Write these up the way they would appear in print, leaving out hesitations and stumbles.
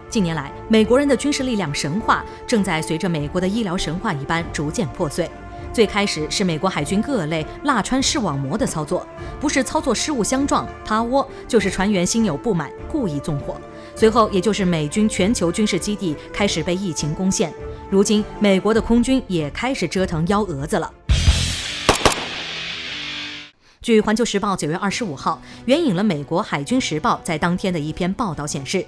近年来，美国人的军事力量神话正在随着美国的医疗神话一般逐渐破碎。最开始是美国海军各类蜡穿视网膜的操作，不是操作失误相撞趴窝，就是船员心有不满故意纵火。随后也就是美军全球军事基地开始被疫情攻陷，如今美国的空军也开始折腾幺蛾子了。据《环球时报》9月25号援引了美国海军时报在当天的一篇报道显示，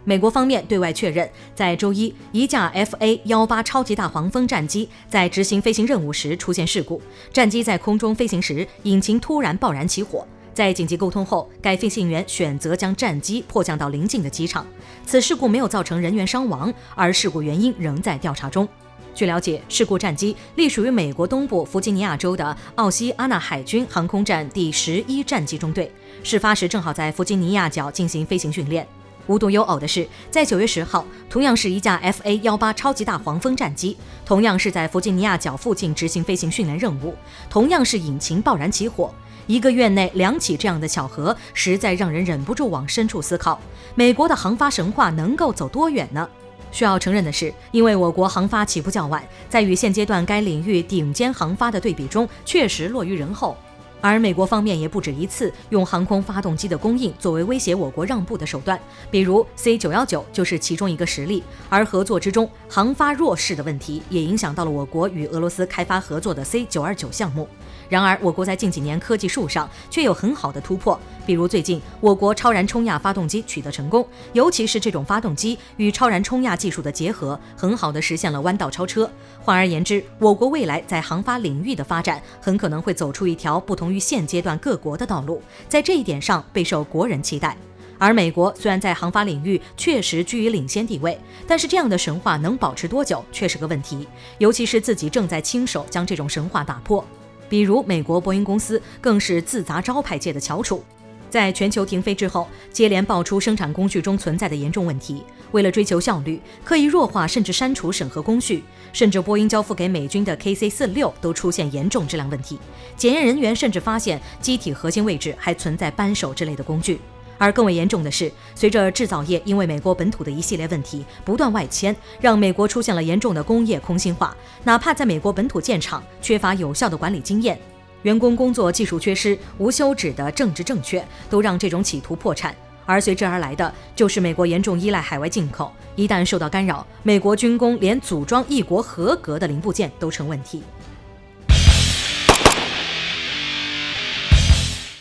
美国方面对外确认，在周一，一架 FA-18超级大黄蜂战机在执行飞行任务时出现事故，战机在空中飞行时，引擎突然爆燃起火。在紧急沟通后，该飞行员选择将战机迫降到邻近的机场。此事故没有造成人员伤亡，而事故原因仍在调查中。据了解，事故战机隶属于美国东部弗吉尼亚州的奥西阿纳海军航空战第11战机中队，事发时正好在弗吉尼亚角进行飞行训练。无独有偶的是，在9月10号，同样是一架 FA-18超级大黄蜂战机，同样是在弗吉尼亚角附近执行飞行训练任务，同样是引擎爆燃起火。1个月内2起这样的巧合，实在让人忍不住往深处思考，美国的航发神话能够走多远呢？需要承认的是，因为我国航发起步较晚，在与现阶段该领域顶尖航发的对比中，确实落于人后。而美国方面也不止一次用航空发动机的供应作为威胁我国让步的手段，比如 C919 就是其中一个实例。而合作之中，航发弱势的问题也影响到了我国与俄罗斯开发合作的 C929 项目。然而，我国在近几年科技树上却有很好的突破，比如最近我国超燃冲压发动机取得成功，尤其是这种发动机与超燃冲压技术的结合，很好地实现了弯道超车。换而言之，我国未来在航发领域的发展很可能会走出一条不同于现阶段各国的道路，在这一点上备受国人期待。而美国虽然在航发领域确实居于领先地位，但是这样的神话能保持多久却是个问题，尤其是自己正在亲手将这种神话打破。比如美国波音公司更是自砸招牌界的翘楚，在全球停飞之后，接连爆出生产工序中存在的严重问题，为了追求效率，刻意弱化甚至删除审核工序，甚至波音交付给美军的 KC-46都出现严重质量问题，检验人员甚至发现机体核心位置还存在扳手之类的工具。而更为严重的是，随着制造业因为美国本土的一系列问题不断外迁，让美国出现了严重的工业空心化，哪怕在美国本土建厂，缺乏有效的管理经验，员工工作技术缺失，无休止的政治正确，都让这种企图破产。而随之而来的就是美国严重依赖海外进口，一旦受到干扰，美国军工连组装异国合格的零部件都成问题。